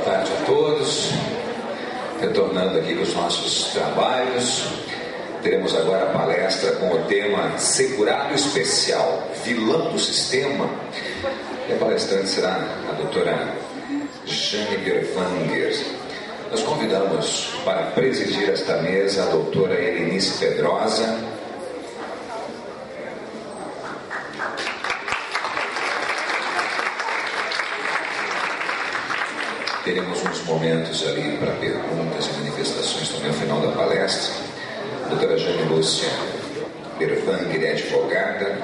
Boa tarde a todos. Retornando aqui com os nossos trabalhos, teremos agora a palestra com o tema Segurado Especial, Vilão do Sistema. E a palestrante será a doutora Jane Berwanger. Nós convidamos para presidir esta mesa a doutora Helenice Pedrosa. Teremos uns momentos ali para perguntas e manifestações também ao final da palestra. A doutora Jane Lúcia Berwanger é advogada,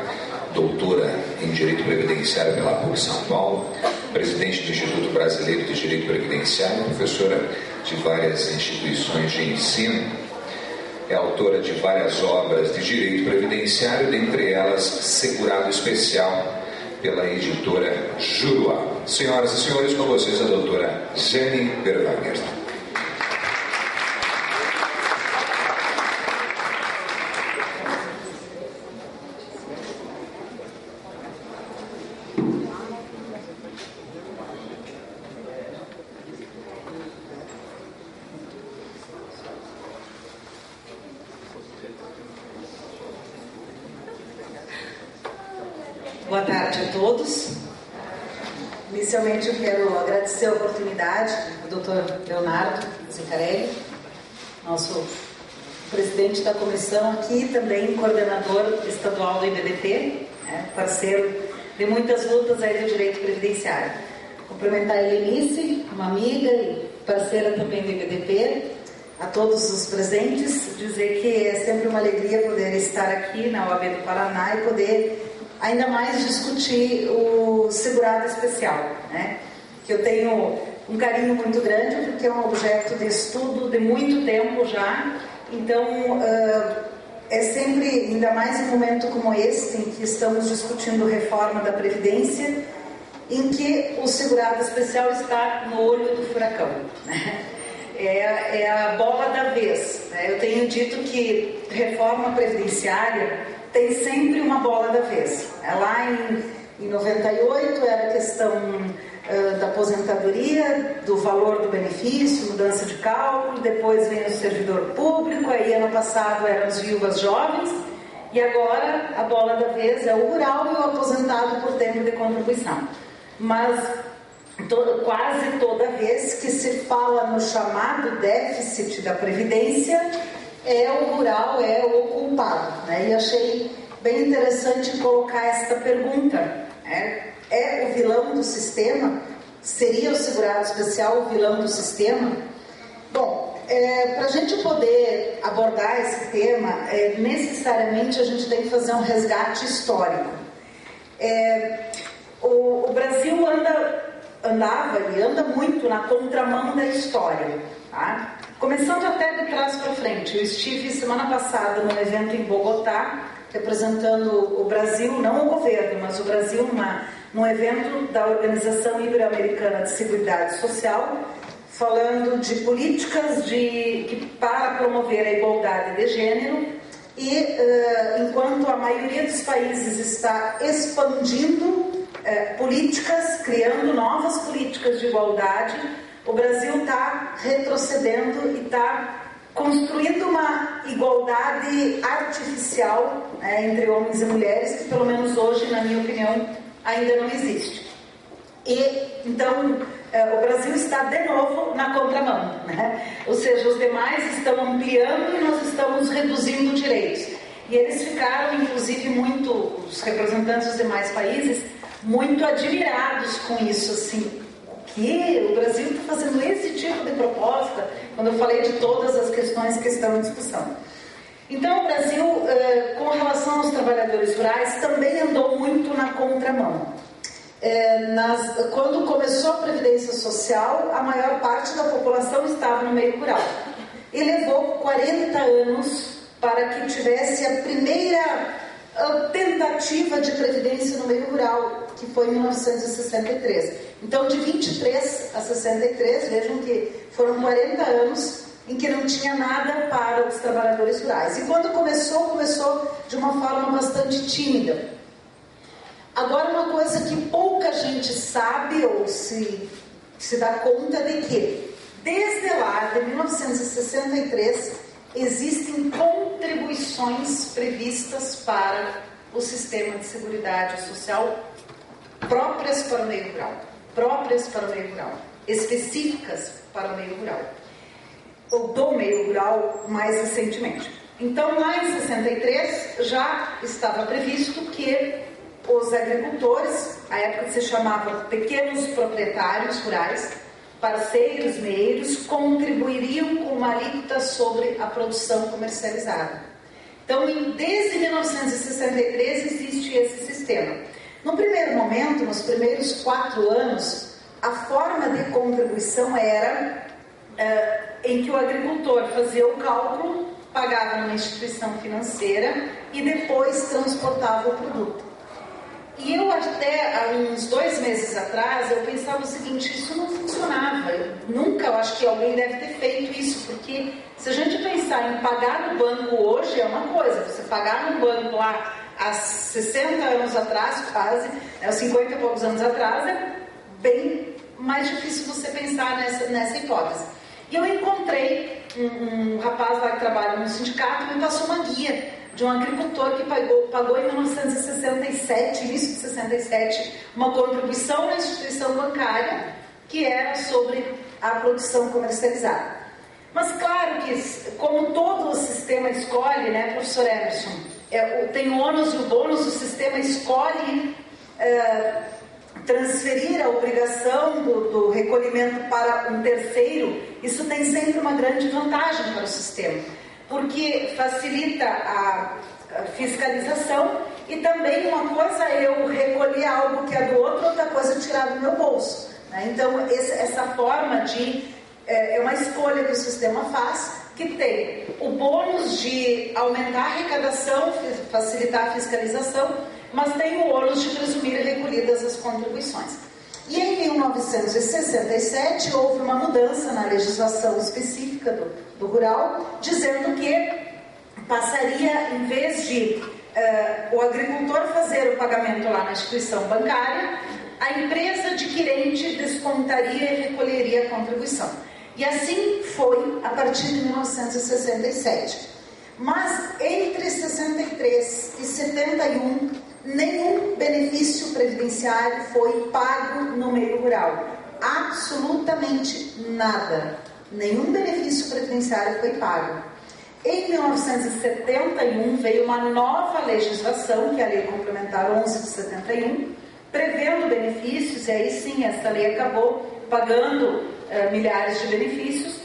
doutora em Direito Previdenciário pela PUC São Paulo, presidente do Instituto Brasileiro de Direito Previdenciário, professora de várias instituições de ensino. É autora de várias obras de Direito Previdenciário, dentre elas Segurado Especial, pela editora Juruá. Senhoras e senhores, com vocês a doutora Jane Berwanger. Boa tarde a todos. Inicialmente eu quero agradecer a oportunidade do Dr. Leonardo Zincarelli, nosso presidente da comissão aqui, também coordenador estadual do IBDP, parceiro de muitas lutas aí do direito previdenciário. Cumprimentar a Helenice, uma amiga e parceira também do IBDP, a todos os presentes, dizer que é sempre uma alegria poder estar aqui na OAB do Paraná e poder ainda mais discutir o segurado especial, né? Que eu tenho um carinho muito grande, porque é um objeto de estudo de muito tempo já. Então, é sempre, ainda mais em um momento como este, em que estamos discutindo reforma da Previdência, em que o segurado especial está no olho do furacão, né? É a bola da vez, né? Eu tenho dito que reforma previdenciária tem sempre uma bola da vez. Lá em 98 era a questão da aposentadoria, do valor do benefício, mudança de cálculo, depois vem o servidor público, aí ano passado eram as viúvas jovens, e agora a bola da vez é o rural e o aposentado por tempo de contribuição. Mas quase toda vez que se fala no chamado déficit da Previdência, o rural é o culpado, né? E achei bem interessante colocar esta pergunta, né? É o vilão do sistema? Seria o segurado especial o vilão do sistema? Bom, para a gente poder abordar esse tema, necessariamente a gente tem que fazer um resgate histórico. O Brasil andava e anda muito na contramão da história, tá? Começando até de trás para frente. Eu estive semana passada num evento em Bogotá, representando o Brasil, não o governo, mas o Brasil, num evento da Organização Ibero-Americana de Seguridade Social, falando de políticas para promover a igualdade de gênero. E enquanto a maioria dos países está expandindo políticas, criando novas políticas de igualdade, o Brasil está retrocedendo e está construindo uma igualdade artificial, entre homens e mulheres, que pelo menos hoje, na minha opinião, ainda não existe. E então o Brasil está de novo na contramão, né? Ou seja, os demais estão ampliando e nós estamos reduzindo direitos. E eles ficaram, inclusive, os representantes dos demais países, muito admirados com isso, assim. Que o Brasil está fazendo esse tipo de proposta, quando eu falei de todas as questões que estão em discussão. Então, o Brasil, com relação aos trabalhadores rurais, também andou muito na contramão. Quando começou a Previdência Social, a maior parte da população estava no meio rural. E levou 40 anos para que tivesse a primeira tentativa de previdência no meio rural, que foi em 1963. Então, de 23 a 63, vejam que foram 40 anos em que não tinha nada para os trabalhadores rurais. E quando começou de uma forma bastante tímida. Agora, uma coisa que pouca gente sabe ou se se dá conta de que, desde lá, de 1963, existem contribuições previstas para o sistema de seguridade social próprias para o meio rural, específicas para o meio rural, ou do meio rural mais recentemente. Então, lá em 63, já estava previsto que os agricultores, à época se chamava pequenos proprietários rurais, parceiros, meeiros, contribuiriam com uma alíquota sobre a produção comercializada. Então, desde 1963 existe esse sistema. No primeiro momento, nos primeiros 4 anos, a forma de contribuição era em que o agricultor fazia o cálculo, pagava numa instituição financeira e depois transportava o produto. E eu até há uns 2 meses atrás, eu pensava o seguinte, isso não funcionava. Eu acho que alguém deve ter feito isso, porque se a gente pensar em pagar no banco hoje, é uma coisa, você pagar no banco lá há 60 anos atrás, quase, 50 e poucos anos atrás, é bem mais difícil você pensar nessa hipótese. E eu encontrei um rapaz lá que trabalha no sindicato e me passou uma guia de um agricultor que pagou em 1967, início de 67, uma contribuição na instituição bancária que era sobre a produção comercializada. Mas claro que, como todo o sistema escolhe, né, professor Emerson, tem o ônus e o bônus, o sistema escolhe transferir a obrigação do recolhimento para um terceiro. Isso tem sempre uma grande vantagem para o sistema, porque facilita a fiscalização e também uma coisa é eu recolher algo que é do outro, outra coisa é tirar do meu bolso, né? Então essa forma é uma escolha que o sistema faz, que tem o bônus de aumentar a arrecadação, facilitar a fiscalização, mas tem o ônus de presumir recolhidas as contribuições. E em 1967 houve uma mudança na legislação específica do rural, dizendo que passaria, em vez de o agricultor fazer o pagamento lá na instituição bancária, a empresa adquirente descontaria e recolheria a contribuição. E assim foi a partir de 1967. Mas entre 63 e 71, nenhum benefício previdenciário foi pago no meio rural. Absolutamente nada. Nenhum benefício previdenciário foi pago. Em 1971 veio uma nova legislação, que é a Lei Complementar 11 de 71, prevendo benefícios, e aí sim essa lei acabou pagando milhares de benefícios,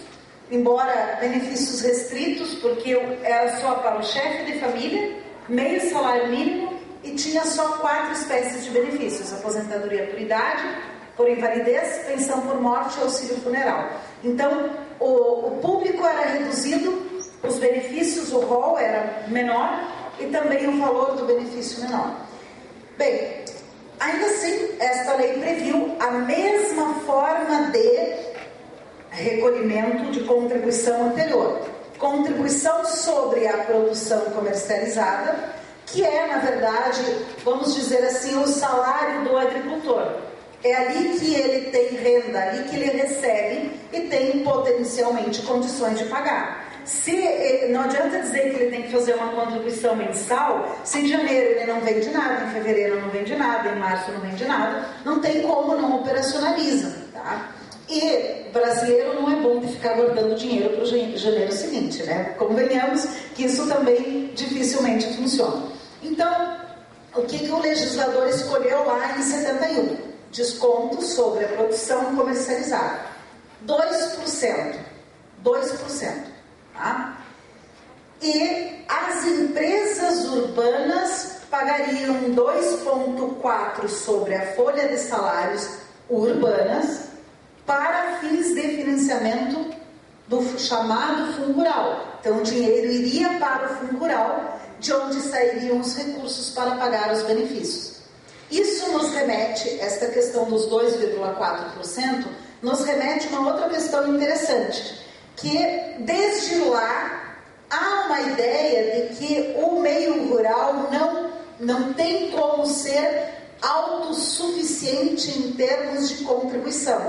embora benefícios restritos, porque era só para o chefe de família, meio salário mínimo, e tinha só 4 espécies de benefícios: aposentadoria por idade, por invalidez, pensão por morte e auxílio funeral. Então, o público era reduzido, os benefícios, o rol era menor e também o valor do benefício menor. Bem, ainda assim, esta lei previu a mesma forma de recolhimento de contribuição anterior. Contribuição sobre a produção comercializada, que é, na verdade, vamos dizer assim, o salário do agricultor. É ali que ele tem renda, ali que ele recebe e tem potencialmente condições de pagar. Não adianta dizer que ele tem que fazer uma contribuição mensal, se em janeiro ele não vende nada, em fevereiro não vende nada, em março não vende nada, não tem como, não operacionaliza, tá? E brasileiro não é bom de ficar guardando dinheiro para o janeiro seguinte, né? Convenhamos que isso também dificilmente funciona. Então, o que o legislador escolheu lá em 71? Desconto sobre a produção comercializada. 2%. 2%. Tá? E as empresas urbanas pagariam 2,4% sobre a folha de salários urbanas para fins de financiamento do chamado Fundo Rural. Então, o dinheiro iria para o Fundo Rural, de onde sairiam os recursos para pagar os benefícios. Isso nos remete, esta questão dos 2,4%, nos remete a uma outra questão interessante, que desde lá há uma ideia de que o meio rural não tem como ser autossuficiente em termos de contribuição.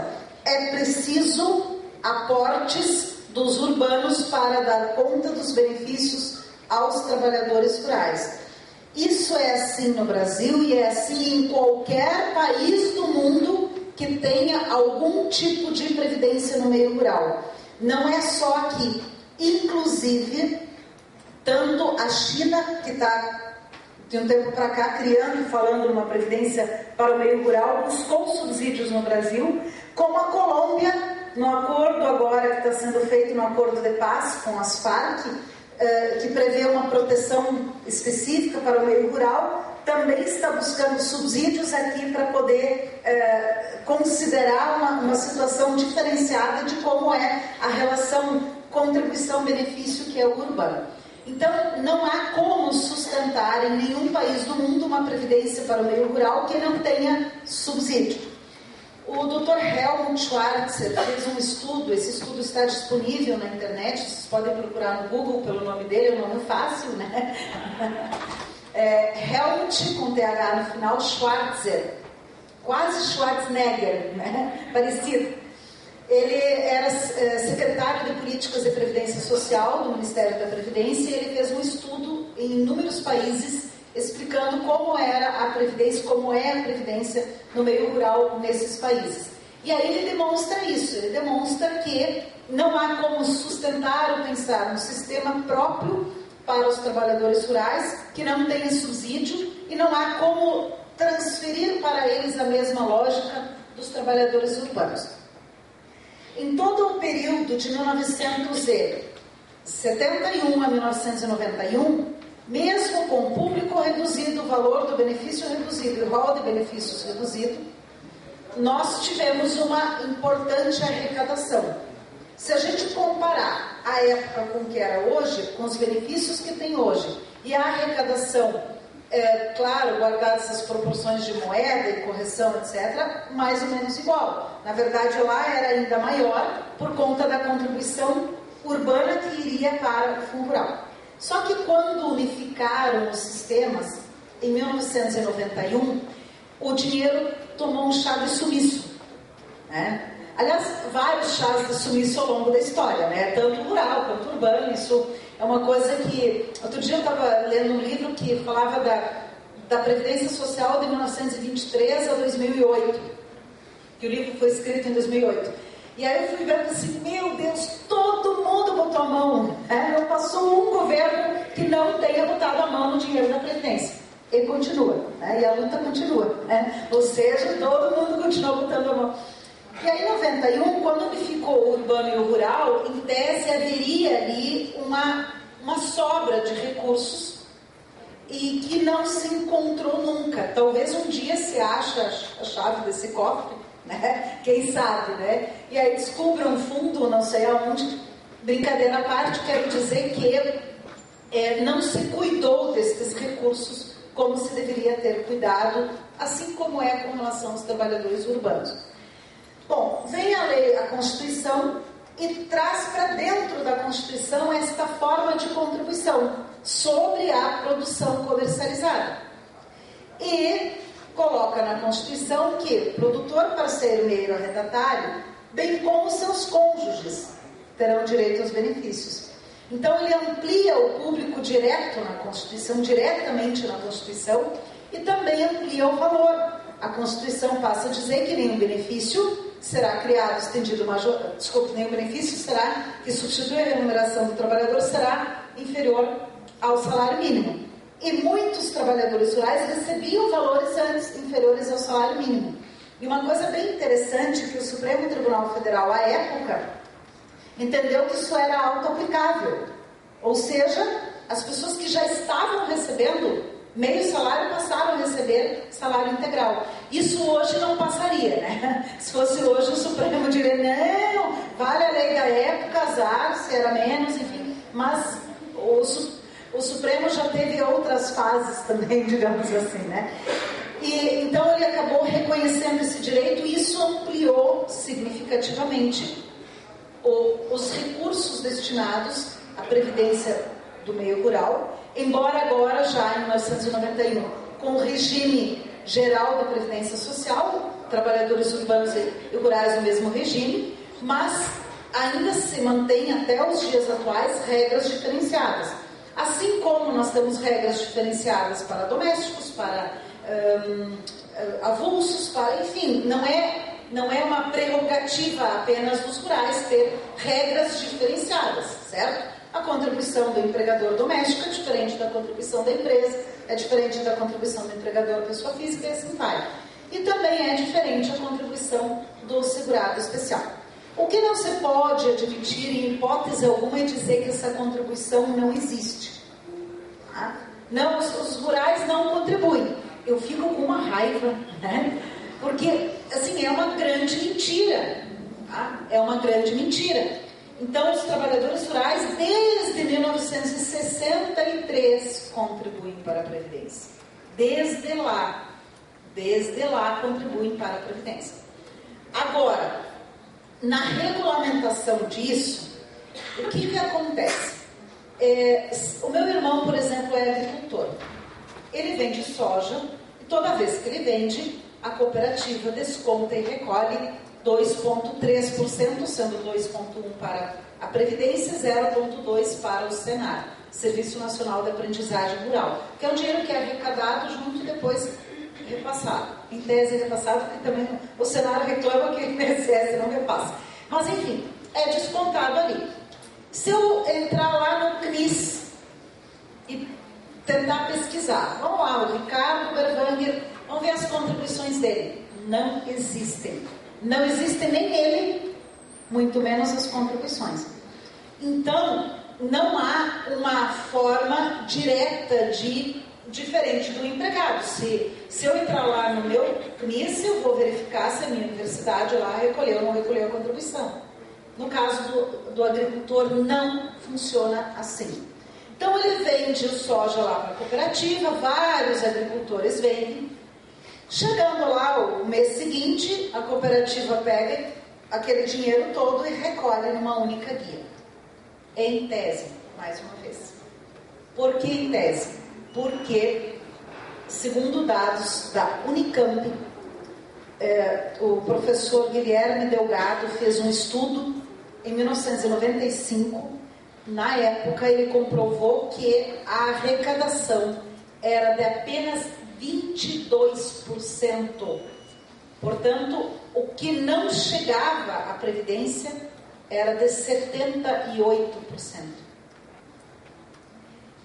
é preciso aportes dos urbanos para dar conta dos benefícios aos trabalhadores rurais. Isso é assim no Brasil e é assim em qualquer país do mundo que tenha algum tipo de previdência no meio rural. Não é só aqui. Inclusive, tanto a China, que está, de um tempo para cá, criando e falando numa previdência para o meio rural, buscou subsídios no Brasil, como a Colômbia, no acordo agora que está sendo feito, no acordo de paz com as Farc, que prevê uma proteção específica para o meio rural, também está buscando subsídios aqui para poder considerar uma situação diferenciada de como é a relação contribuição-benefício que é o urbano. Então, não há como sustentar em nenhum país do mundo uma previdência para o meio rural que não tenha subsídio. O Dr. Helmut Schwarzer fez um estudo, esse estudo está disponível na internet, vocês podem procurar no Google pelo nome dele, é um nome fácil, né? Helmut, com TH no final, Schwarzer, quase Schwarzenegger, né? Parecido. Ele era secretário de Políticas de Previdência Social do Ministério da Previdência e ele fez um estudo em inúmeros países explicando como era a Previdência, como é a Previdência no meio rural nesses países. E aí ele demonstra isso, ele demonstra que não há como sustentar ou pensar um sistema próprio para os trabalhadores rurais que não tenha subsídio e não há como transferir para eles a mesma lógica dos trabalhadores urbanos. Em todo o período de 1971 a 1991, mesmo com o público reduzido, o valor do benefício reduzido e o rol de benefícios reduzido, nós tivemos uma importante arrecadação. Se a gente comparar a época com o que era hoje, com os benefícios que tem hoje, e a arrecadação, claro, guardadas as proporções de moeda e correção, etc., mais ou menos igual. Na verdade, lá era ainda maior por conta da contribuição urbana que iria para o fundo rural. Só que quando unificaram os sistemas, em 1991, o dinheiro tomou um chá de sumiço, né? Aliás, vários chás de sumiço ao longo da história, né? Tanto rural quanto urbano. Isso é uma coisa que... Outro dia eu estava lendo um livro que falava da Previdência Social de 1923 a 2008, que o livro foi escrito em 2008. E aí eu fui vendo assim, meu Deus, todo mundo botou a mão, né? Não passou um governo que não tenha botado a mão no dinheiro da Previdência. E continua, né? E a luta continua, né? Ou seja, todo mundo continua botando a mão. E aí, em 91, quando unificou o urbano e o rural, em tese haveria ali uma sobra de recursos e que não se encontrou nunca. Talvez um dia se ache a chave desse cofre, né? Quem sabe, né? E aí descubra um fundo, não sei aonde. Brincadeira à parte, quero dizer que não se cuidou desses recursos como se deveria ter cuidado, assim como é com relação aos trabalhadores urbanos. Bom, vem a lei, a Constituição, e traz para dentro da Constituição esta forma de contribuição sobre a produção comercializada. E coloca na Constituição que produtor, parceiro, meio arrendatário, bem como seus cônjuges, terão direito aos benefícios. Então ele amplia o público direto na Constituição, diretamente na Constituição, e também amplia o valor. A Constituição passa a dizer que nenhum benefício será criado, estendido major, nenhum benefício será que substitui a remuneração do trabalhador será inferior ao salário mínimo. E muitos trabalhadores rurais recebiam valores antes inferiores ao salário mínimo. E uma coisa bem interessante que o Supremo Tribunal Federal, à época, entendeu que isso era auto-aplicável. Ou seja, as pessoas que já estavam recebendo meio salário passaram a receber salário integral. Isso hoje não passaria, né? Se fosse hoje o Supremo diria, não, vale a lei da época, azar, se era menos, enfim. Mas o Supremo já teve outras fases também, digamos assim, né? E então ele acabou reconhecendo esse direito e isso ampliou significativamente os recursos destinados à previdência do meio rural, embora agora já em 1991, com o regime geral da Previdência Social, trabalhadores urbanos e rurais no mesmo regime, mas ainda se mantém até os dias atuais regras diferenciadas. Assim como nós temos regras diferenciadas para domésticos, para avulsos, para, enfim, não é uma prerrogativa apenas dos rurais ter regras diferenciadas, certo? A contribuição do empregador doméstico é diferente da contribuição da empresa, é diferente da contribuição do empregador pessoa física e assim vai. E também é diferente a contribuição do segurado especial. O que não se pode admitir, em hipótese alguma, é dizer que essa contribuição não existe. Tá? Não, os rurais não contribuem. Eu fico com uma raiva, né? Porque, assim, é uma grande mentira. Tá? É uma grande mentira. Então, os trabalhadores rurais, desde 1963, contribuem para a Previdência. Desde lá contribuem para a Previdência. Agora, na regulamentação disso, o que acontece? O meu irmão, por exemplo, é agricultor. Ele vende soja e toda vez que ele vende, a cooperativa desconta e recolhe 2,3%, sendo 2,1% para a Previdência e 0,2% para o Senar, Serviço Nacional de Aprendizagem Rural, que é um dinheiro que é arrecadado junto e depois repassado. Em tese repassado, porque também o Senar reclama que o INSS não repassa. Mas, enfim, é descontado ali. Se eu entrar lá no CNIS e tentar pesquisar, vamos lá, o Ricardo Berwanger, vamos ver as contribuições dele. Não existem. Não existe nem ele, muito menos as contribuições. Então, não há uma forma direta diferente do empregado. Se eu entrar lá no meu CNIS, eu vou verificar se a minha universidade lá recolheu ou não recolheu a contribuição. No caso do agricultor, não funciona assim. Então, ele vende o soja lá para a cooperativa, vários agricultores vendem. Chegando lá o mês seguinte, a cooperativa pega aquele dinheiro todo e recolhe numa única guia. Em tese, mais uma vez. Por que em tese? Porque, segundo dados da Unicamp, o professor Guilherme Delgado fez um estudo em 1995. Na época, ele comprovou que a arrecadação era de apenas 22%. Portanto, o que não chegava à Previdência era de 78%.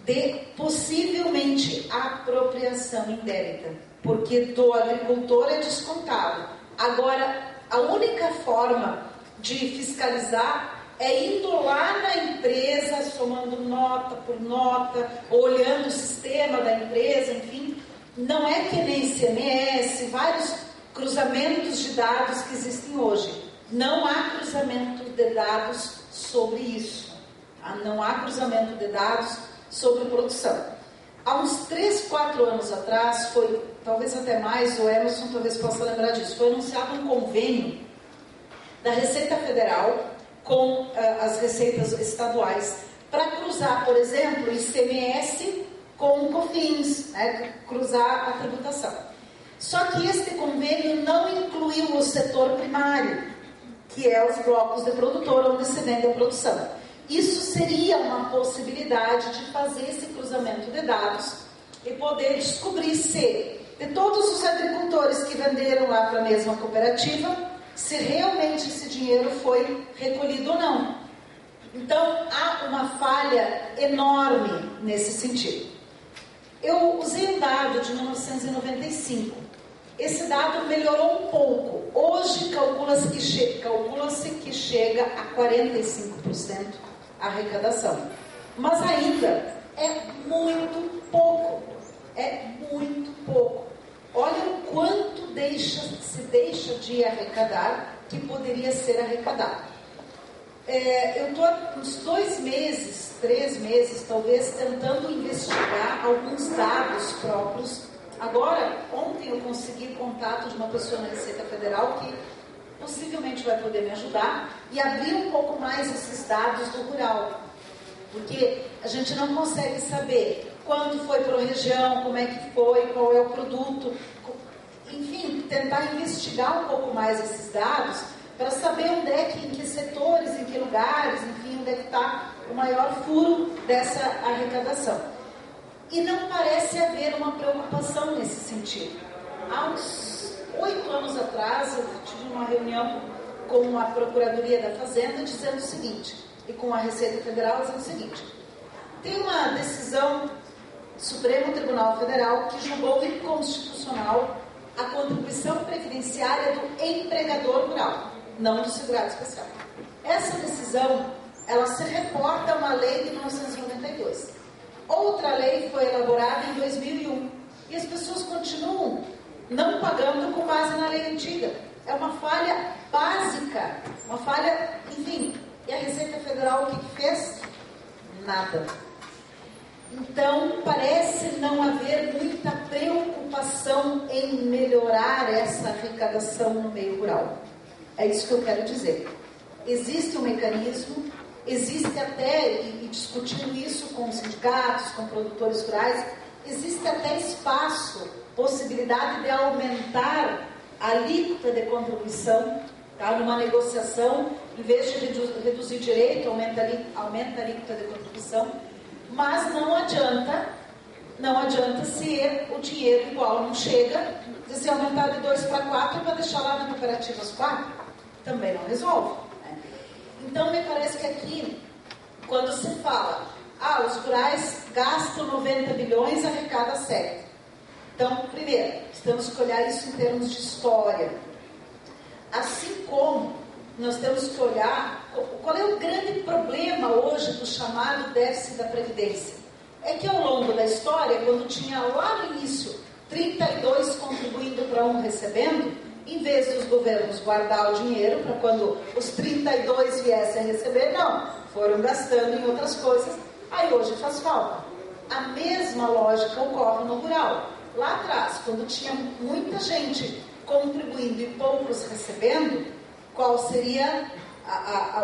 De possivelmente apropriação indébita, porque do agricultor é descontado. Agora, a única forma de fiscalizar é indo lá na empresa, somando nota por nota, olhando o sistema da empresa, enfim. Não é que nem ICMS, vários cruzamentos de dados que existem hoje. Não há cruzamento de dados sobre isso. Não há cruzamento de dados sobre produção. Há uns 3, 4 anos atrás, foi, talvez até mais, o Emerson talvez possa lembrar disso, foi anunciado um convênio da Receita Federal com as receitas estaduais para cruzar, por exemplo, ICMS com o COFINS, né, cruzar a tributação. Só que este convênio não incluiu o setor primário, que é os blocos de produtor onde se vende a produção. Isso seria uma possibilidade de fazer esse cruzamento de dados e poder descobrir se, de todos os agricultores que venderam lá para a mesma cooperativa, se realmente esse dinheiro foi recolhido ou não. Então, há uma falha enorme nesse sentido. Eu usei um dado de 1995. Esse dado melhorou um pouco. Hoje, calcula-se que chega a 45% a arrecadação. Mas ainda é muito pouco. É muito pouco. Olha o quanto se deixa de arrecadar que poderia ser arrecadado. Eu estou há uns 2 meses, 3 meses, talvez, tentando investigar alguns dados próprios. Agora, ontem eu consegui contato de uma pessoa na Receita Federal que possivelmente vai poder me ajudar e abrir um pouco mais esses dados do rural. Porque a gente não consegue saber quanto foi para a região, como é que foi, qual é o produto. enfim, tentar investigar um pouco mais esses dados para saber onde é que, em que setores, em que lugares, enfim, onde é que está o maior furo dessa arrecadação. E não parece haver uma preocupação nesse sentido. Há uns 8 anos atrás, eu tive uma reunião com a Procuradoria da Fazenda dizendo o seguinte, e com a Receita Federal dizendo o seguinte: tem uma decisão do Supremo Tribunal Federal que julgou inconstitucional a contribuição previdenciária do empregador rural, não do segurado especial. Essa decisão, ela se reporta a uma lei de 1992. Outra lei foi elaborada em 2001 e as pessoas continuam não pagando com base na lei antiga. É uma falha básica, uma falha, enfim. E a Receita Federal o que fez? Nada. Então, parece não haver muita preocupação em melhorar essa arrecadação no meio rural. É isso que eu quero dizer. Existe um mecanismo, existe até, e discutindo isso com sindicatos, com produtores rurais, existe até espaço, possibilidade de aumentar a alíquota de contribuição, tá? Numa negociação, em vez de reduzir direito, aumenta a alíquota de contribuição, mas não adianta se o dinheiro igual não chega, se aumentar de 2 para 4 para deixar lá na cooperativa as 4, também não resolve. Né? Então, me parece que aqui, quando se fala, os rurais gastam 90 bilhões, arrecada 7. Então, primeiro, temos que olhar isso em termos de história. Assim como nós temos que olhar qual é o grande problema hoje do chamado déficit da Previdência. É que ao longo da história, quando tinha lá no início 32 contribuindo para 1 recebendo, em vez dos governos guardar o dinheiro para quando os 32 viessem a receber, não, foram gastando em outras coisas, aí hoje faz falta. A mesma lógica ocorre no rural. Lá atrás, quando tinha muita gente contribuindo e poucos recebendo, qual seria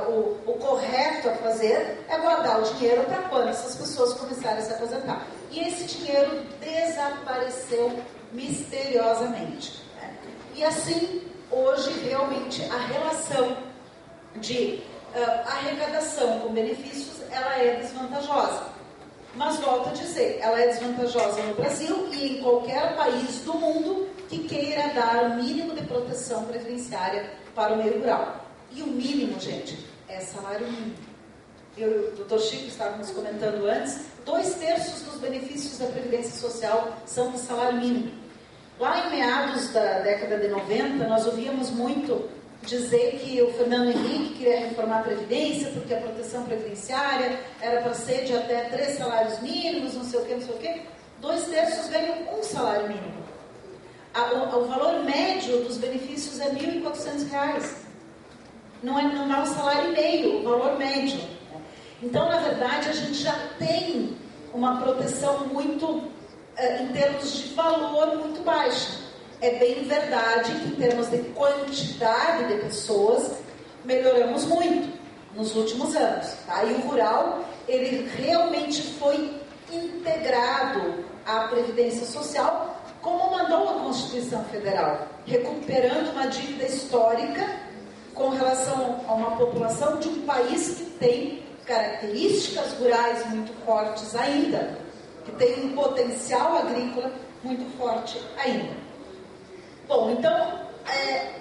o correto a fazer? É guardar o dinheiro para quando essas pessoas começarem a se aposentar. E esse dinheiro desapareceu misteriosamente. Né? E assim, hoje, realmente, a relação de arrecadação com benefícios, ela é desvantajosa. Mas, volto a dizer, ela é desvantajosa no Brasil e em qualquer país do mundo que queira dar o mínimo de proteção previdenciária para o meio rural. E o mínimo, gente, é salário mínimo. Eu e o Dr. Chico estávamos comentando antes, 2/3 dos benefícios da Previdência Social são de salário mínimo. Lá em meados da década de 90, nós ouvíamos muito dizer que o Fernando Henrique queria reformar a Previdência, porque a proteção previdenciária era para ser de até 3 salários mínimos, não sei o que, não sei o que. 2/3 ganham 1 salário mínimo. O valor médio dos benefícios é R$ 1.400. Não é um salário e meio, o valor médio. Então, na verdade, a gente já tem uma proteção muito, em termos de valor, muito baixa. É bem verdade que, em termos de quantidade de pessoas, melhoramos muito nos últimos anos. Tá? E o rural, ele realmente foi integrado à Previdência Social, como mandou a Constituição Federal, recuperando uma dívida histórica com relação a uma população de um país que tem características rurais muito fortes ainda, que tem um potencial agrícola muito forte ainda. Bom, então,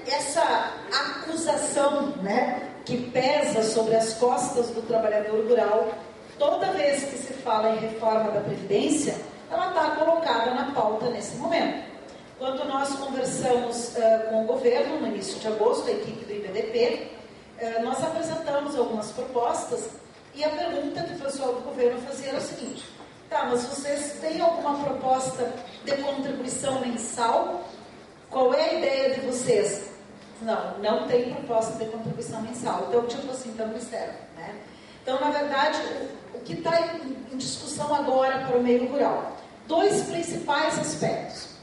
essa acusação, né, que pesa sobre as costas do trabalhador rural, toda vez que se fala em reforma da Previdência, ela está colocada na pauta nesse momento. Quando nós conversamos com o governo, no início de agosto, a equipe do IBDP, nós apresentamos algumas propostas e a pergunta que o pessoal do governo fazia era o seguinte: tá, mas vocês têm alguma proposta de contribuição mensal? Qual é a ideia de vocês? Não tem proposta de contribuição mensal. Então, tipo assim, estamos certo, né? Então, na verdade, o que está em discussão agora para o meio rural? 2 principais aspectos.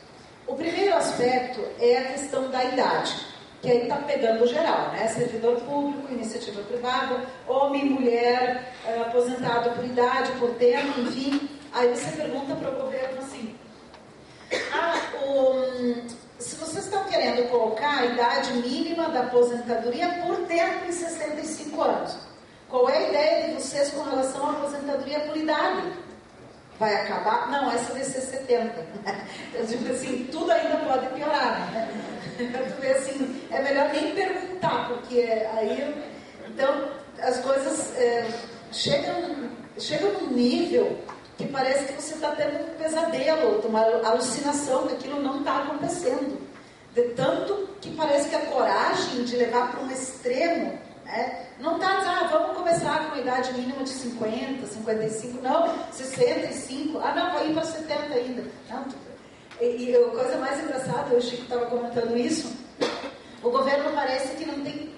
O primeiro aspecto é a questão da idade, que aí está pegando geral, né? Servidor público, iniciativa privada, homem, mulher, aposentado por idade, por tempo, enfim. Aí você pergunta para o governo assim: se vocês estão querendo colocar a idade mínima da aposentadoria por tempo em 65 anos, qual é a ideia de vocês com relação à aposentadoria por idade? Vai acabar? Não, essa vai ser 70. Eu digo assim, tudo ainda pode piorar, né? Tu vê assim, é melhor nem perguntar, porque aí... Então, as coisas chegam num nível que parece que você está tendo um pesadelo, uma alucinação, que aquilo não está acontecendo. De tanto que parece que a coragem de levar para um extremo, né, não está, vamos começar com a idade mínima de 50, 55, não, 65, não, vai ir para 70 ainda. Não, e a coisa mais engraçada, o Chico estava comentando isso, o governo parece que não tem,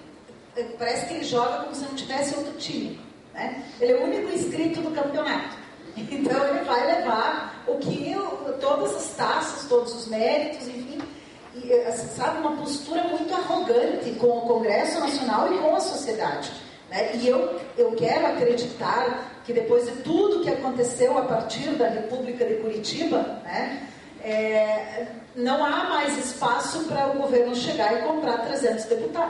parece que ele joga como se não tivesse outro time, né? Ele é o único inscrito do campeonato. Então ele vai levar todas as taças, todos os méritos, enfim, e, sabe, uma postura muito arrogante com o Congresso Nacional e com a sociedade, né? E eu quero acreditar que depois de tudo que aconteceu a partir da República de Curitiba, né, não há mais espaço para o governo chegar e comprar 300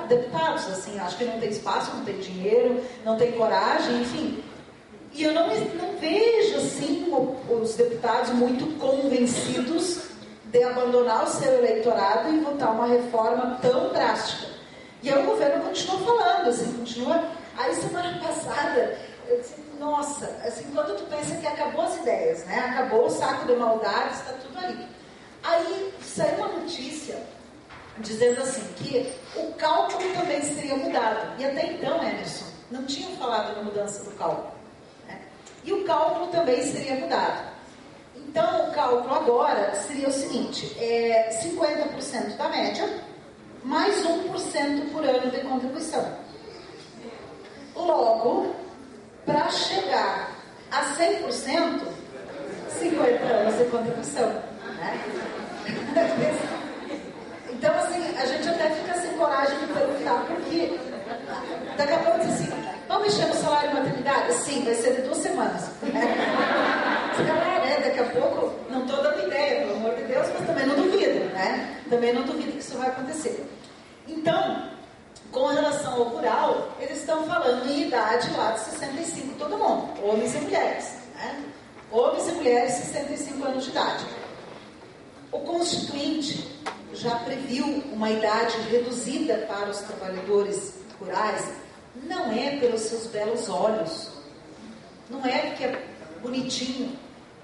deputados, assim, acho que não tem espaço, não tem dinheiro, não tem coragem, enfim. E eu não vejo, assim, os deputados muito convencidos de abandonar o seu eleitorado e votar uma reforma tão drástica. E aí o governo continua falando, assim, continua... Aí, semana passada, eu disse, nossa, assim, quando tu pensa que acabou as ideias, né? Acabou o saco de maldades, está tudo ali. Aí saiu uma notícia dizendo assim, que o cálculo também seria mudado. E até então, Emerson, não tinham falado na mudança do cálculo. E o cálculo também seria mudado. Então, o cálculo agora seria o seguinte, 50% da média, mais 1% por ano de contribuição. Logo, para chegar a 100%, 50 anos de contribuição. Né? Então, assim, a gente até fica sem coragem de perguntar, porque daqui a pouco diz assim, vamos mexer no salário de maternidade? Sim, vai ser de 2 semanas. Daqui a pouco, não estou dando ideia, pelo amor de Deus, mas também não duvido, né? Também não duvido que isso vai acontecer. Então, com relação ao rural, eles estão falando em idade lá de 65, todo mundo, homens e mulheres, né? Homens e mulheres, 65 anos de idade. O Constituinte já previu uma idade reduzida para os trabalhadores rurais. Não é pelos seus belos olhos, não é porque é bonitinho,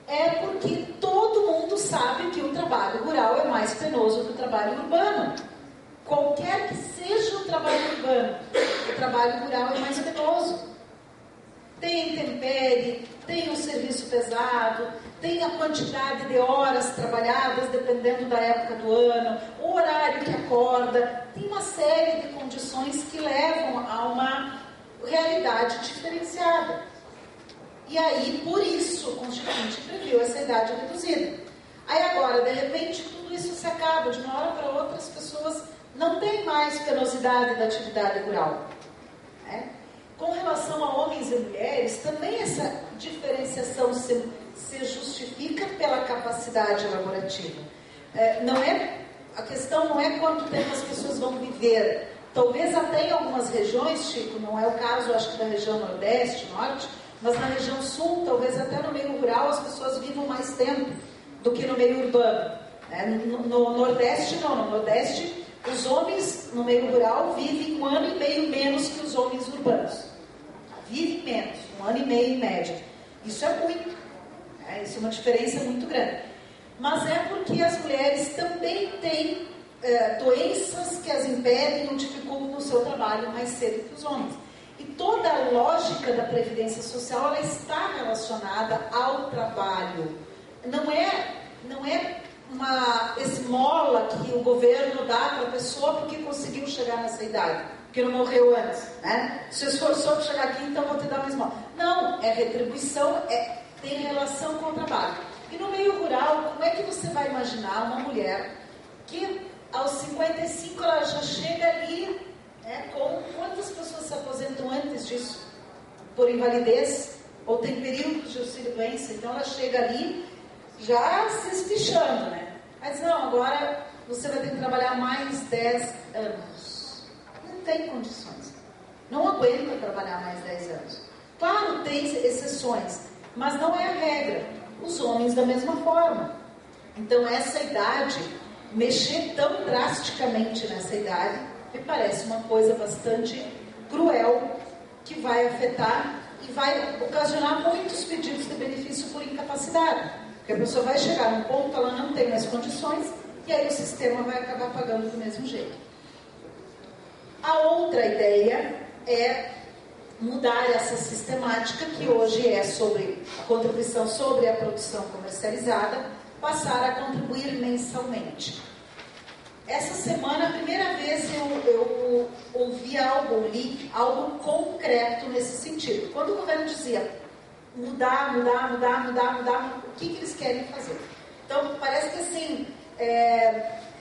é porque todo mundo sabe que o trabalho rural é mais penoso que o trabalho urbano. Qualquer que seja o trabalho urbano, o trabalho rural é mais penoso. Tem intempérie, tem um serviço pesado, tem a quantidade de horas trabalhadas dependendo da época do ano, o horário que acorda, tem uma série de condições que levam a uma realidade diferenciada. E aí, por isso, o Constituinte previu essa idade reduzida. Aí agora, de repente, tudo isso se acaba, de uma hora para outra as pessoas não têm mais penosidade da atividade rural, né? Com relação a homens e mulheres, também essa diferenciação se justifica pela capacidade laborativa. A questão não é quanto tempo as pessoas vão viver. Talvez até em algumas regiões, Chico, não é o caso, acho que da região Nordeste, Norte, mas na região Sul, talvez até no meio rural, as pessoas vivam mais tempo do que no meio urbano. No Nordeste, não. No Nordeste, os homens no meio rural vivem 1 ano e meio menos que os homens urbanos. Vivem menos, 1 ano e meio em média. Isso é muito. Isso é uma diferença muito grande. Mas é porque as mulheres também têm doenças que as impedem ou dificultam o seu trabalho mais cedo que os homens. E toda a lógica da Previdência Social, ela está relacionada ao trabalho. Não é uma esmola que o governo dá para a pessoa porque conseguiu chegar nessa idade, porque não morreu antes, né? Se esforçou para chegar aqui, então vou te dar uma esmola. Não, é retribuição, tem relação com o trabalho. E no meio rural, como é que você vai imaginar uma mulher que aos 55 ela já chega ali, com quantas pessoas se aposentam antes disso? Por invalidez, ou tem períodos de auxílio-doença, então ela chega ali já se espichando, né? Mas não, agora você vai ter que trabalhar mais 10 anos. Não tem condições. Não aguenta trabalhar mais 10 anos. Claro, tem exceções, mas não é a regra. Os homens da mesma forma. Então, essa idade, mexer tão drasticamente nessa idade, me parece uma coisa bastante cruel, que vai afetar e vai ocasionar muitos pedidos de benefício por incapacidade. Porque a pessoa vai chegar num ponto que ela não tem mais condições, e aí o sistema vai acabar pagando do mesmo jeito. A outra ideia é mudar essa sistemática, que hoje é sobre a contribuição sobre a produção comercializada, passar a contribuir mensalmente. Essa semana, a primeira vez eu ouvi algo, li algo concreto nesse sentido. Quando o governo dizia mudar, o que eles querem fazer? Então, parece que assim,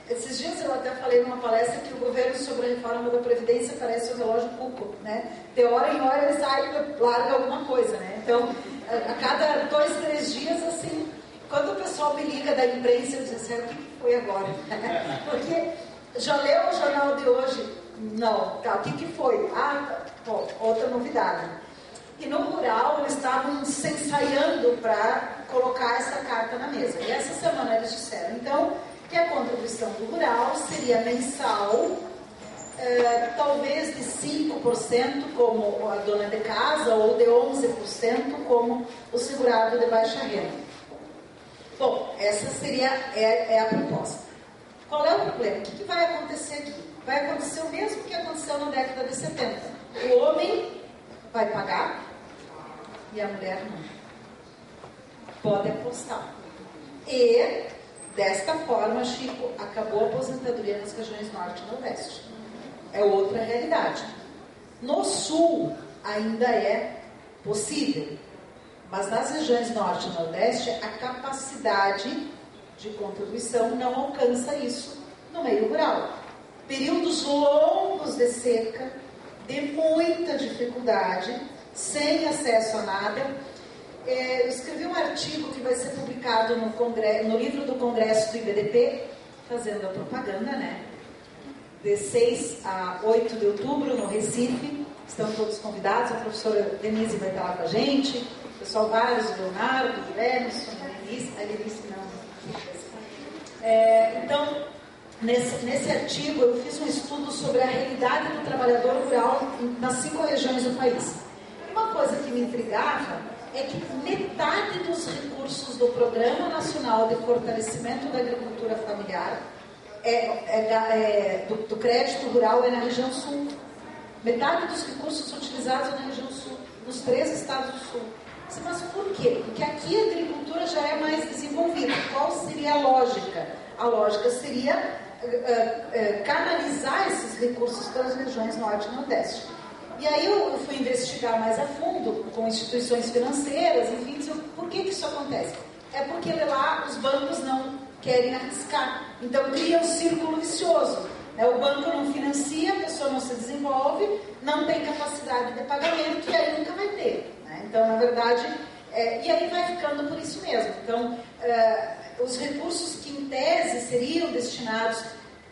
esses dias eu até falei numa palestra que o governo sobre a reforma da Previdência parece um relógio cuco, né? De hora em hora ele sai, larga alguma coisa, né? Então, a cada 2, 3 dias, assim, quando o pessoal me liga da imprensa, eu digo assim, o que foi agora? Porque já leu o jornal de hoje? Não. Tá, o que foi? Bom, outra novidade. E no rural, eles estavam se ensaiando para colocar essa carta na mesa. E essa semana eles disseram, então, que a contribuição do rural seria mensal, talvez de 5% como a dona de casa, ou de 11% como o segurado de baixa renda. Bom, essa seria a proposta. Qual é o problema? O que vai acontecer aqui? Vai acontecer o mesmo que aconteceu na década de 70. O homem vai pagar e a mulher não. Pode apostar. E, desta forma, Chico, acabou a aposentadoria nas regiões norte e nordeste. É outra realidade. No sul, ainda é possível. Mas nas regiões norte e nordeste, a capacidade de contribuição não alcança isso no meio rural. Períodos longos de seca, de muita dificuldade, sem acesso a nada. Eu escrevi um artigo que vai ser publicado no livro do Congresso do IBDP, fazendo a propaganda, né? De 6 a 8 de outubro, no Recife. Estão todos convidados, a professora Denise vai estar lá com a gente, o pessoal vários, o Leonardo, o Emerson, a Lenice não. Então, nesse artigo eu fiz um estudo sobre a realidade do trabalhador rural nas 5 regiões do país. E uma coisa que me intrigava é que metade dos recursos do Programa Nacional de Fortalecimento da Agricultura Familiar do crédito rural é na região sul. Metade dos recursos utilizados é na região sul, nos 3 estados do sul. Mas por quê? Porque aqui a agricultura já é mais desenvolvida. Qual seria a lógica? A lógica seria canalizar esses recursos pelas regiões norte e nordeste. E aí eu fui investigar mais a fundo com instituições financeiras, enfim, por que isso acontece? É porque lá os bancos não querem arriscar. Então cria um círculo vicioso. O banco não financia, a pessoa não se desenvolve, não tem capacidade de pagamento e aí nunca vai ter. Então, na verdade, e aí vai ficando por isso mesmo. Então, os recursos que em tese seriam destinados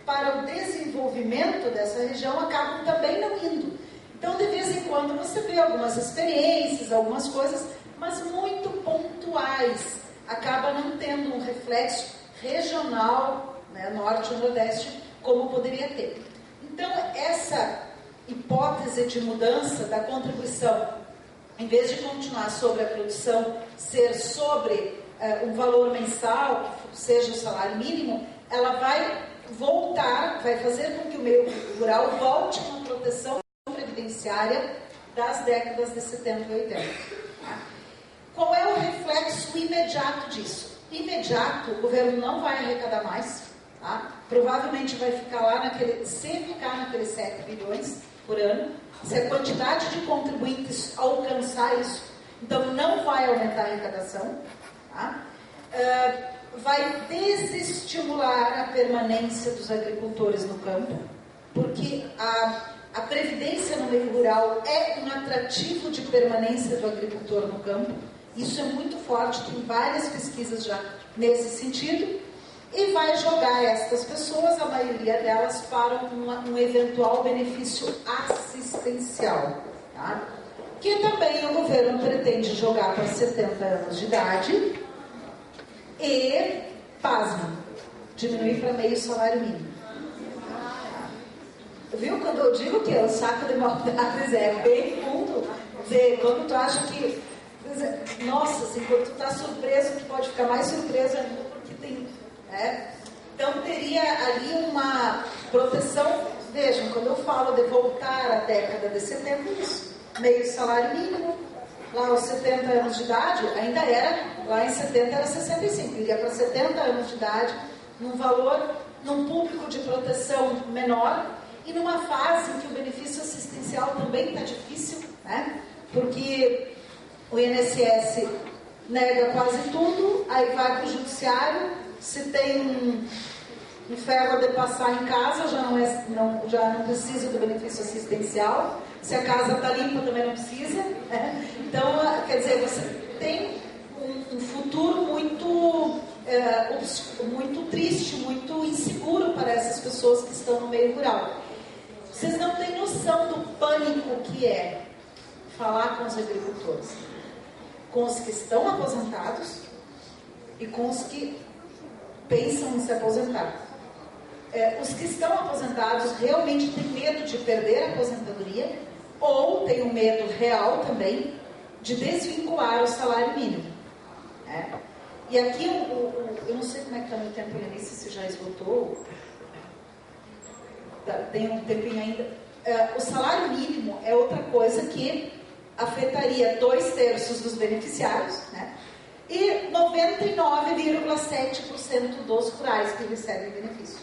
para o desenvolvimento dessa região acabam também não indo. Então, de vez em quando, você vê algumas experiências, algumas coisas, mas muito pontuais. Acaba não tendo um reflexo regional, né, norte e nordeste, como poderia ter. Então, essa hipótese de mudança da contribuição, em vez de continuar sobre a produção, ser sobre um valor mensal, que seja o salário mínimo, ela vai voltar, vai fazer com que o meio rural volte a uma proteção previdenciária das décadas de 70 e 80. Tá? Qual é o reflexo imediato disso? Imediato, o governo não vai arrecadar mais, tá? Provavelmente vai ficar lá se ficar naqueles 7 bilhões por ano, se a quantidade de contribuintes alcançar isso, então não vai aumentar a arrecadação, tá? Vai desestimular a permanência dos agricultores no campo, porque a previdência no meio rural é um atrativo de permanência do agricultor no campo. Isso é muito forte, tem várias pesquisas já nesse sentido. e vai jogar estas pessoas, a maioria delas, para um eventual benefício assistencial, tá? Que também o governo pretende jogar para 70 anos de idade e, pasma, diminuir para meio salário mínimo. Viu? Quando eu digo que o saco de maldades é bem fundo, dizer, quando tu acha que, nossa, assim, quando tu está surpreso, tu pode ficar mais surpreso ainda porque tem, né? Então teria ali uma proteção. Vejam, quando eu falo de voltar à década de 70, isso, meio salário mínimo, lá aos 70 anos de idade, ainda era, lá em 70 era 65, iria para 70 anos de idade, num valor, num público de proteção menor, e numa fase em que o benefício assistencial também está difícil, né? Porque o INSS nega quase tudo, aí vai para o judiciário, se tem um ferro de passar em casa, já não precisa do benefício assistencial, se a casa está limpa também não precisa, né? Então, quer dizer, você tem um futuro muito triste, muito inseguro para essas pessoas que estão no meio rural. Vocês não têm noção do pânico que é falar com os agricultores, com os que estão aposentados e com os que pensam em se aposentar. Os que estão aposentados realmente têm medo de perder a aposentadoria ou têm um medo real também de desvincular o salário mínimo. E aqui, eu não sei como é que está meu tempo, Lenice, se já esgotou. Tem um tempinho ainda. O salário mínimo é outra coisa que afetaria 2/3 dos beneficiários, né? E 99,7% dos rurais que recebem benefício.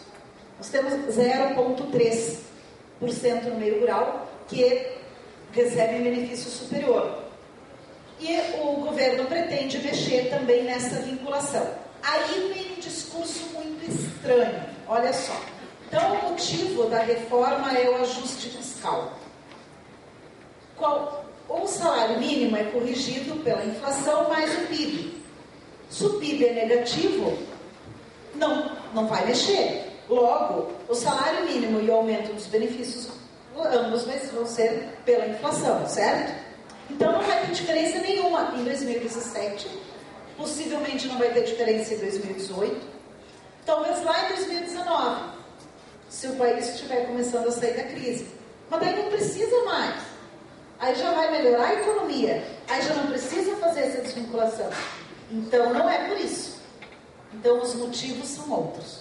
Nós temos 0,3% no meio rural que recebem benefício superior. E o governo pretende mexer também nessa vinculação. Aí vem um discurso muito estranho. Olha só. Então, o motivo da reforma é o ajuste fiscal. O salário mínimo é corrigido pela inflação mais o PIB. Se o PIB é negativo, não vai mexer. Logo, o salário mínimo e o aumento dos benefícios, ambos vão ser pela inflação, certo? Então, não vai ter diferença nenhuma em 2017. Possivelmente não vai ter diferença em 2018. Talvez lá em 2019. Se o país estiver começando a sair da crise. Mas daí não precisa mais. Aí já vai melhorar a economia. Aí já não precisa fazer essa desvinculação. Então não é por isso. Então os motivos são outros.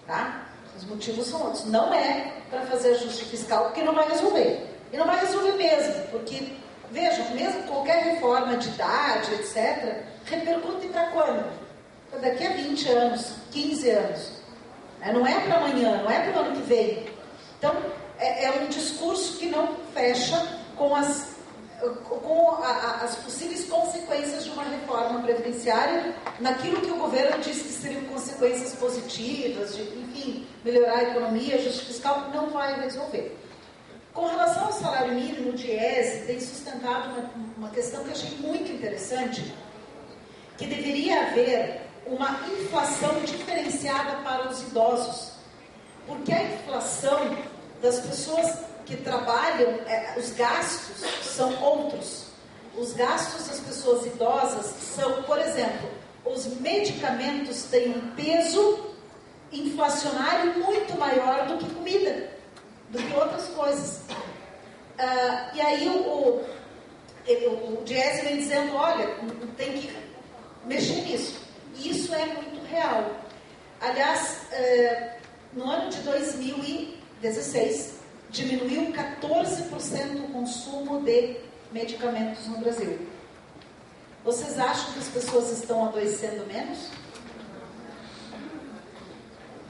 Tá? Os motivos são outros. Não é para fazer ajuste fiscal, porque não vai resolver. E não vai resolver mesmo. Porque, vejam, mesmo qualquer reforma de idade, etc., repercute para quando? Para daqui a 20 anos, 15 anos. Não é para amanhã, não é para o ano que vem. Então, é um discurso que não fecha com as possíveis consequências de uma reforma previdenciária, naquilo que o governo disse que seriam consequências positivas, de, enfim, melhorar a economia, ajuste fiscal, não vai resolver. Com relação ao salário mínimo, o Diese tem sustentado uma questão que eu achei muito interessante, que deveria haver uma inflação diferenciada para os idosos, porque a inflação das pessoas que trabalham, os gastos são outros. Os gastos das pessoas idosas são, por exemplo, os medicamentos têm um peso inflacionário muito maior do que comida, do que outras coisas. E aí o Diese vem dizendo, olha, tem que mexer nisso. E isso é muito real. Aliás, no ano de 2016, diminuiu 14% o consumo de medicamentos no Brasil. Vocês acham que as pessoas estão adoecendo menos?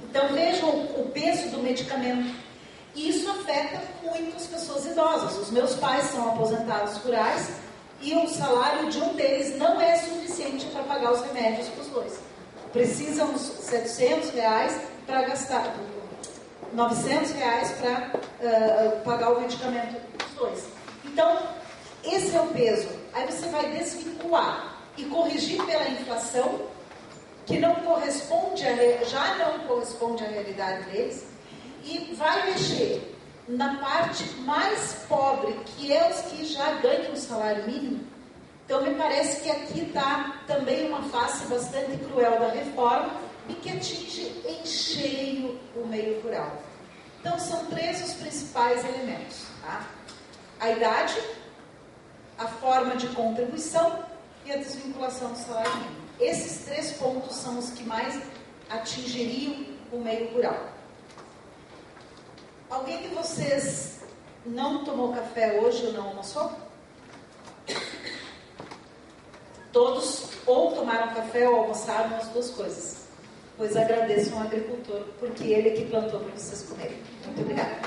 Então vejam o peso do medicamento. E isso afeta muito as pessoas idosas. Os meus pais são aposentados rurais e o salário de um deles não é suficiente para pagar os remédios para os dois. Precisam uns R$700 para gastar, R$900 para pagar o medicamento dos dois. Então, esse é o peso. Aí você vai desvincular e corrigir pela inflação que não corresponde já não corresponde à realidade deles, e vai mexer na parte mais pobre, que é os que já ganham o salário mínimo. Então, me parece que aqui está também uma face bastante cruel da reforma e que atinge em cheio o meio rural. Então, são três os principais elementos. Tá? A idade, a forma de contribuição e a desvinculação do salário mínimo. Esses três pontos são os que mais atingiriam o meio rural. Alguém de vocês não tomou café hoje ou não almoçou? Todos ou tomaram café ou almoçaram, as duas coisas. Pois agradeço ao agricultor, porque ele é que plantou para vocês comerem. Muito obrigada.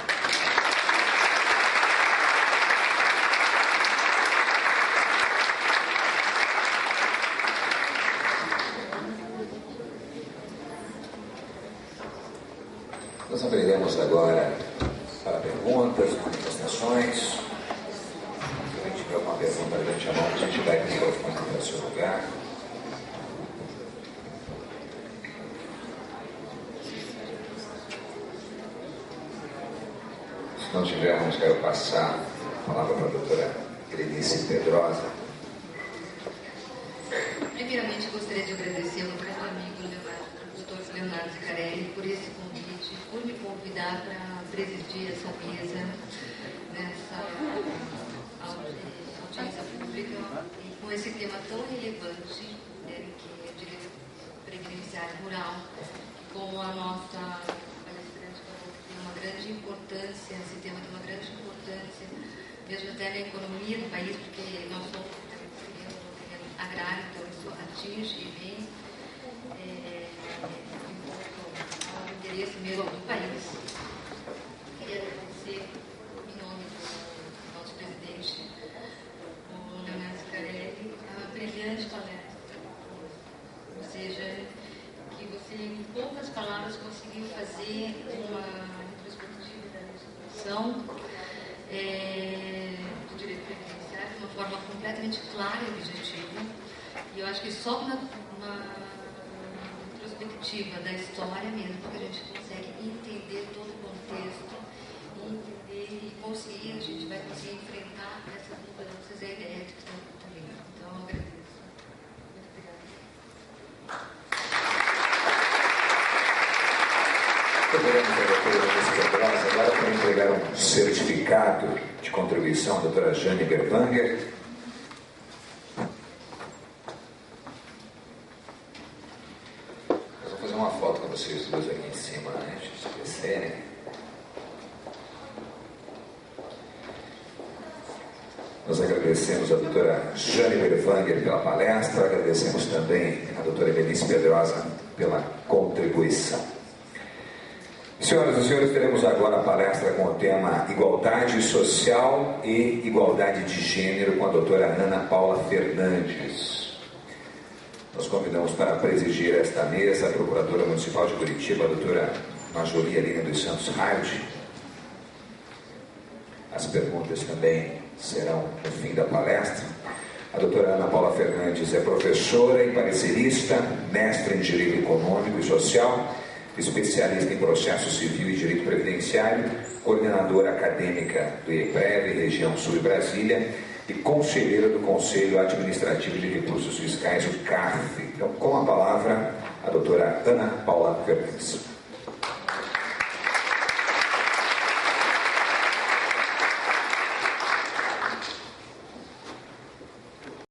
Nós abriremos agora para perguntas, manifestações. Se alguém tiver alguma pergunta, levante a mão, a gente vai com o microfone para o seu lugar. Se não tivermos, quero passar a palavra para a doutora Berenice Pedrosa. Primeiramente, gostaria de agradecer ao grande amigo Dr. Leonardo Zincarelli por esse convite, por me convidar para presidir essa mesa nessa audiência pública e com esse tema tão relevante, né, que é direito previdenciário rural, como a nossa palestrante falou, que tem uma grande importância, esse tema tem uma grande importância, mesmo até na economia do país, porque nós somos agrário, então isso atinge e vem ao interesse mesmo do país. Queria agradecer, em nome do nosso presidente, o Leonardo Zincarelli, a brilhante palestra, ou seja, que você, em poucas palavras, conseguiu fazer uma retrospectiva da legislação do direito previdenciário de uma forma completamente clara e objetiva. E eu acho que só uma retrospectiva da história mesmo que a gente consegue entender todo o contexto e entender e conseguir, a gente vai conseguir enfrentar essas mudanças e a ideia que estão vindo. Então, eu agradeço. Muito obrigado, agora para entregar um certificado de contribuição à doutora Jane Berwanger. Nós vamos fazer uma foto com vocês duas aqui em cima, antes de esquecerem. Nós agradecemos a doutora Jane Berwanger pela palestra, agradecemos também a doutora Berenice Pedrosa pela contribuição. Senhoras e senhores, teremos agora a palestra com o tema Igualdade Social e Igualdade de Gênero com a doutora Ana Paula Fernandes. Nós convidamos para presidir esta mesa a Procuradora Municipal de Curitiba, a doutora Marjorie Aline dos Santos Hardy. As perguntas também serão no fim da palestra. A doutora Ana Paula Fernandes é professora e parecerista, mestre em Direito Econômico e Social, especialista em processo civil e direito previdenciário, coordenadora acadêmica do IEPREV, região Sul e Brasília, e conselheira do Conselho Administrativo de Recursos Fiscais, o CARF. Então, com a palavra, a doutora Ana Paula Fernandes.